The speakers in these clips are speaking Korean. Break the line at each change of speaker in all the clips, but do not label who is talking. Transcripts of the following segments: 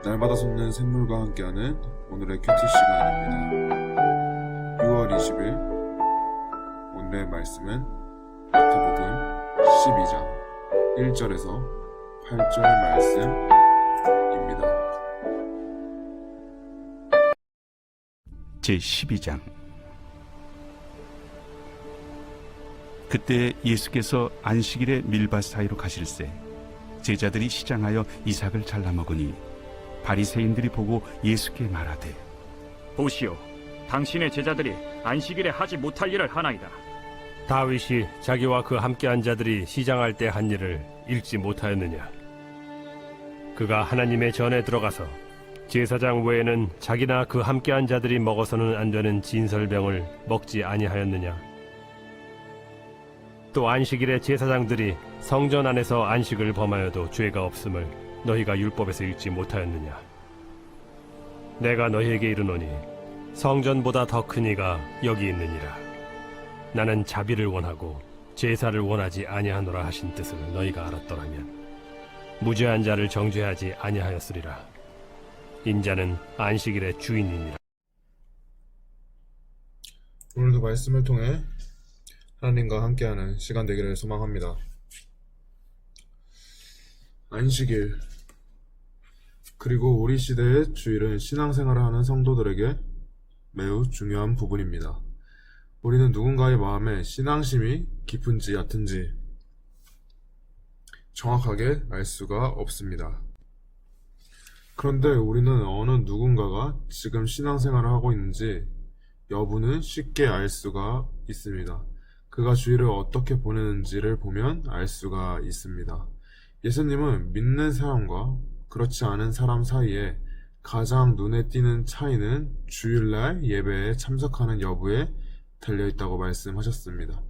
날마다 솟는 샘물과 함께하는 오늘의 큐티 시간입니다. 6월 20일 오늘의 말씀은 마태복음 12장 1절에서 8절 말씀입니다.
제12장. 그때 예수께서 안식일에 밀밭 사이로 가실새 제자들이 시장하여 이삭을 잘라 먹으니 바리새인들이 보고 예수께 말하되,
보시오, 당신의 제자들이 안식일에 하지 못할 일을 하나이다.
다윗이 자기와 그 함께한 자들이 시장할 때 한 일을 읽지 못하였느냐? 그가 하나님의 전에 들어가서 제사장 외에는 자기나 그 함께한 자들이 먹어서는 안 되는 진설병을 먹지 아니하였느냐? 또 안식일에 제사장들이 성전 안에서 안식을 범하여도 죄가 없음을 너희가 율법에서 읽지 못하였느냐? 내가 너희에게 이르노니 성전보다 더 큰 이가 여기 있느니라. 나는 자비를 원하고 제사를 원하지 아니하노라 하신 뜻을 너희가 알았더라면 무죄한 자를 정죄하지 아니하였으리라. 인자는 안식일의 주인이니라.
오늘도 말씀을 통해 하나님과 함께하는 시간 되기를 소망합니다. 안식일 그리고 우리 시대의 주일은 신앙생활을 하는 성도들에게 매우 중요한 부분입니다. 우리는 누군가의 마음에 신앙심이 깊은지 얕은지 정확하게 알 수가 없습니다. 그런데 우리는 어느 누군가가 지금 신앙생활을 하고 있는지 여부는 쉽게 알 수가 있습니다. 그가 주일을 어떻게 보내는지를 보면 알 수가 있습니다. 예수님은 믿는 사람과 그렇지 않은 사람 사이에 가장 눈에 띄는 차이는 주일날 예배에 참석하는 여부에 달려있다고 말씀하셨습니다.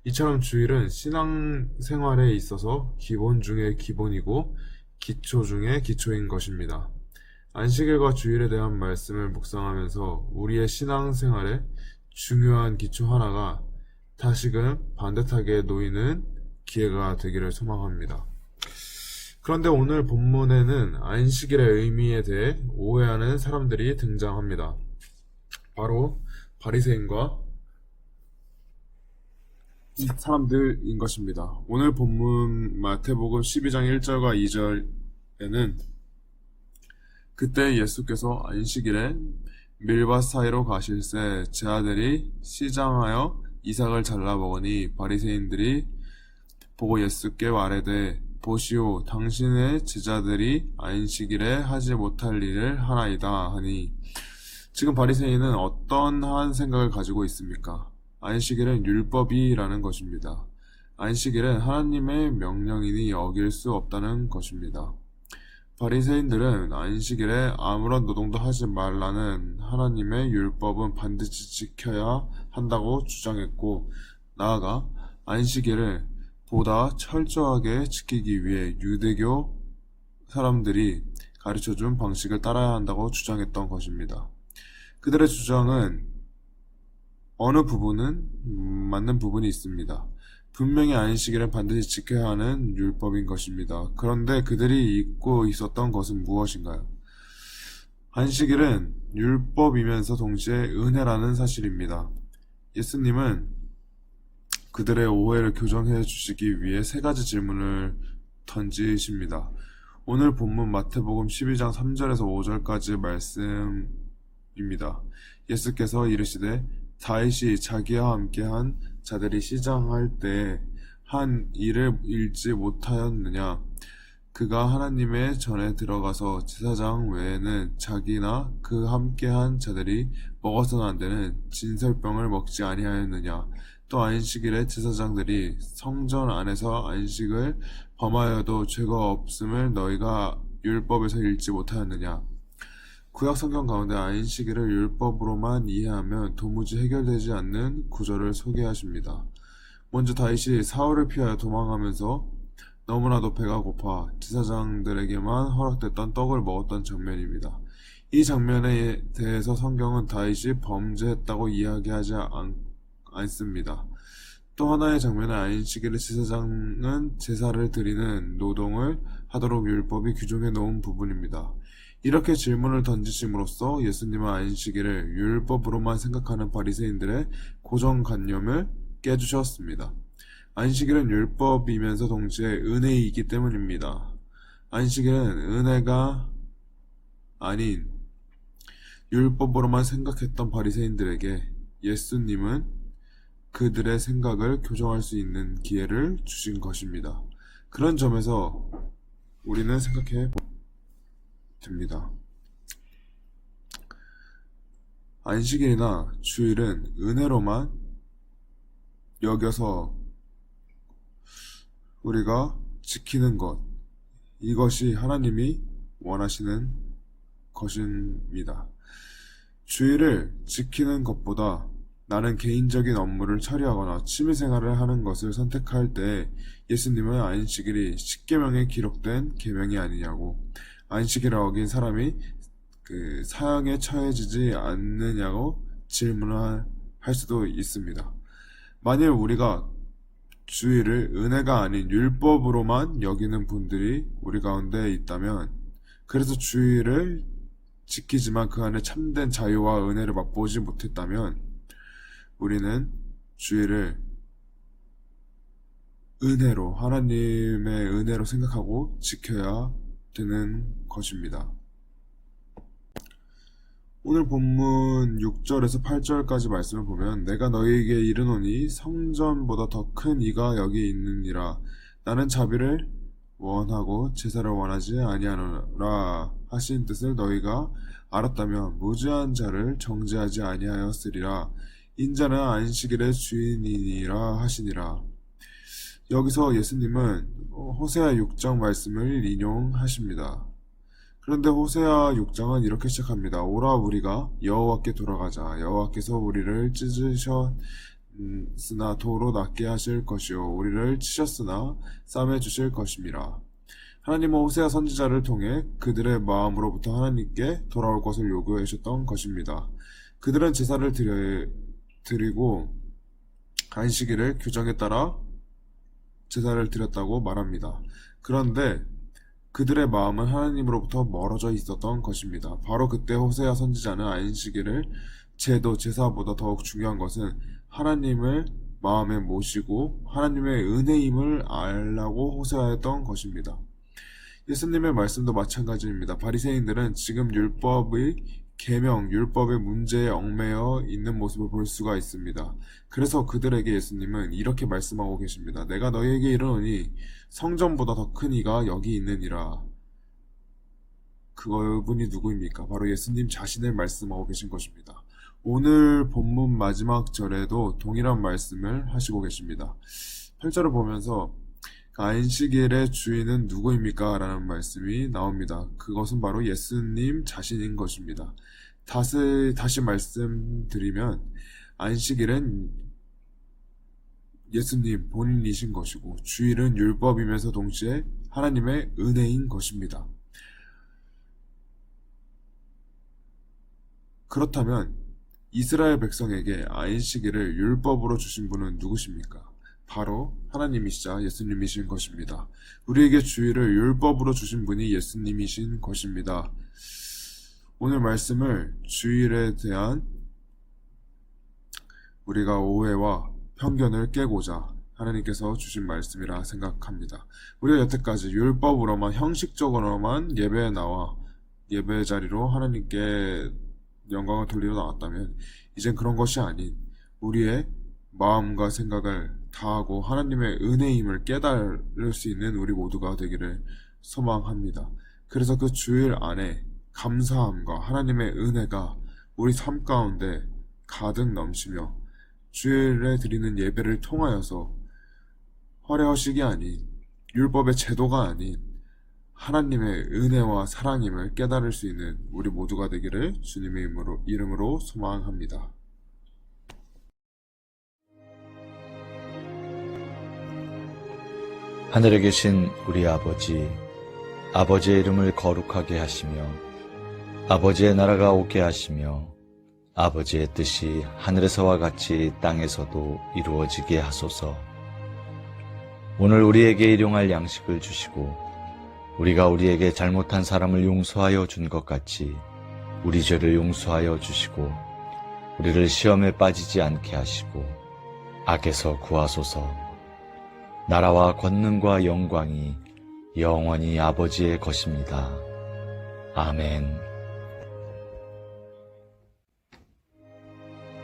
이처럼 주일은 신앙생활에 있어서 기본 중에 기본이고 기초 중에 기초인 것입니다. 안식일과 주일에 대한 말씀을 묵상하면서 우리의 신앙생활에 중요한 기초 하나가 다시금 반듯하게 놓이는 기회가 되기를 소망합니다. 그런데 오늘 본문에는 안식일의 의미에 대해 오해하는 사람들이 등장합니다. 바로 바리새인과 이 사람들인 것입니다. 오늘 본문 마태복음 12장 1절과 2절에는 그때 예수께서 안식일에 밀밭 사이로 가실새 제 아들이 시장하여 이삭을 잘라 먹으니 바리새인들이 보고 예수께 말하되, 보시오, 당신의 제자들이 안식일에 하지 못할 일을 하나이다 하니, 지금 바리새인은 어떠한 생각을 가지고 있습니까? 안식일은 율법이라는 것입니다. 안식일은 하나님의 명령이니 어길 수 없다는 것입니다. 바리새인들은 안식일에 아무런 노동도 하지 말라는 하나님의 율법은 반드시 지켜야 한다고 주장했고, 나아가 안식일을 보다 철저하게 지키기 위해 유대교 사람들이 가르쳐준 방식을 따라야 한다고 주장했던 것입니다. 그들의 주장은 어느 부분은 맞는 부분이 있습니다. 분명히 안식일은 반드시 지켜야 하는 율법인 것입니다. 그런데 그들이 잊고 있었던 것은 무엇인가요? 안식일은 율법이면서 동시에 은혜라는 사실입니다. 예수님은 그들의 오해를 교정해 주시기 위해 세 가지 질문을 던지십니다. 오늘 본문 마태복음 12장 3절에서 5절까지 말씀입니다. 예수께서 이르시되, 다윗이 자기와 함께한 자들이 시장할 때 한 일을 읽지 못하였느냐? 그가 하나님의 전에 들어가서 제사장 외에는 자기나 그 함께한 자들이 먹어서는 안 되는 진설병을 먹지 아니하였느냐? 또 안식일에 제사장들이 성전 안에서 안식을 범하여도 죄가 없음을 너희가 율법에서 읽지 못하였느냐? 구약 성경 가운데 안식일을 율법으로만 이해하면 도무지 해결되지 않는 구절을 소개하십니다. 먼저 다윗이 사울을 피하여 도망하면서 너무나도 배가 고파 제사장들에게만 허락됐던 떡을 먹었던 장면입니다. 이 장면에 대해서 성경은 다윗이 범죄했다고 이야기하지 않습니다. 또 하나의 장면은 안식일에 제사장은 제사를 드리는 노동을 하도록 율법이 규정해 놓은 부분입니다. 이렇게 질문을 던지심으로써 예수님은 안식일을 율법으로만 생각하는 바리새인들의 고정관념을 깨주셨습니다. 안식일은 율법이면서 동시에 은혜이기 때문입니다. 안식일은 은혜가 아닌 율법으로만 생각했던 바리새인들에게 예수님은 그들의 생각을 교정할 수 있는 기회를 주신 것입니다. 그런 점에서 우리는 생각해 됩니다. 안식일이나 주일은 은혜로만 여겨서 우리가 지키는 것, 이것이 하나님이 원하시는 것입니다. 주일을 지키는 것보다 나는 개인적인 업무를 처리하거나 취미생활을 하는 것을 선택할 때 예수님은 안식일이 십계명에 기록된 계명이 아니냐고, 안식일을 어긴 사람이 사형에 처해지지 않느냐고 질문을 할 수도 있습니다. 만일 우리가 주일을 은혜가 아닌 율법으로만 여기는 분들이 우리 가운데 있다면, 그래서 주일을 지키지만 그 안에 참된 자유와 은혜를 맛보지 못했다면 우리는 주일을 은혜로, 하나님의 은혜로 생각하고 지켜야 되는 것입니다. 오늘 본문 6절에서 8절까지 말씀을 보면, 내가 너희에게 이르노니 성전보다 더 큰 이가 여기 있느니라. 나는 자비를 원하고 제사를 원하지 아니하노라 하신 뜻을 너희가 알았다면 무죄한 자를 정죄하지 아니하였으리라. 인자는 안식일의 주인이니라 하시니라. 여기서 예수님은 호세아 6장 말씀을 인용하십니다. 그런데 호세아 6장은 이렇게 시작합니다. 오라 우리가 여호와께 돌아가자. 여호와께서 우리를 찢으셨으나 도로 낫게 하실 것이요 우리를 치셨으나 싸매 주실 것임이라. 하나님은 호세아 선지자를 통해 그들의 마음으로부터 하나님께 돌아올 것을 요구해 주셨던 것입니다. 그들은 제사를 드리고 안식일을 규정에 따라 제사를 드렸다고 말합니다. 그런데 그들의 마음은 하나님으로부터 멀어져 있었던 것입니다. 바로 그때 호세아 선지자는 안식일을 제도, 제사보다 더욱 중요한 것은 하나님을 마음에 모시고 하나님의 은혜임을 알라고 호세아했던 것입니다. 예수님의 말씀도 마찬가지입니다. 바리새인들은 지금 율법의 계명, 율법의 문제에 얽매여 있는 모습을 볼 수가 있습니다. 그래서 그들에게 예수님은 이렇게 말씀하고 계십니다. 내가 너희에게 이르노니 성전보다 더 큰 이가 여기 있느니라. 그분이 누구입니까? 바로 예수님 자신을 말씀하고 계신 것입니다. 오늘 본문 마지막 절에도 동일한 말씀을 하시고 계십니다. 8절을 보면서 안식일의 주인은 누구입니까? 라는 말씀이 나옵니다. 그것은 바로 예수님 자신인 것입니다. 다시 말씀드리면 안식일은 예수님 본인이신 것이고 주일은 율법이면서 동시에 하나님의 은혜인 것입니다. 그렇다면 이스라엘 백성에게 안식일을 율법으로 주신 분은 누구십니까? 바로 하나님이시자 예수님이신 것입니다. 우리에게 주일을 율법으로 주신 분이 예수님이신 것입니다. 오늘 말씀을 주일에 대한 우리가 오해와 편견을 깨고자 하나님께서 주신 말씀이라 생각합니다. 우리가 여태까지 율법으로만, 형식적으로만 예배에 나와 예배 자리로 하나님께 영광을 돌리러 나왔다면 이젠 그런 것이 아닌 우리의 마음과 생각을 다하고 하나님의 은혜임을 깨달을 수 있는 우리 모두가 되기를 소망합니다. 그래서 그 주일 안에 감사함과 하나님의 은혜가 우리 삶 가운데 가득 넘치며 주일에 드리는 예배를 통하여서 허례허식이 아닌 율법의 제도가 아닌 하나님의 은혜와 사랑임을 깨달을 수 있는 우리 모두가 되기를 주님의 이름으로 소망합니다.
하늘에 계신 우리 아버지, 아버지의 이름을 거룩하게 하시며 아버지의 나라가 오게 하시며 아버지의 뜻이 하늘에서와 같이 땅에서도 이루어지게 하소서. 오늘 우리에게 일용할 양식을 주시고 우리가 우리에게 잘못한 사람을 용서하여 준 것 같이 우리 죄를 용서하여 주시고 우리를 시험에 빠지지 않게 하시고 악에서 구하소서. 나라와 권능과 영광이 영원히 아버지의 것입니다. 아멘.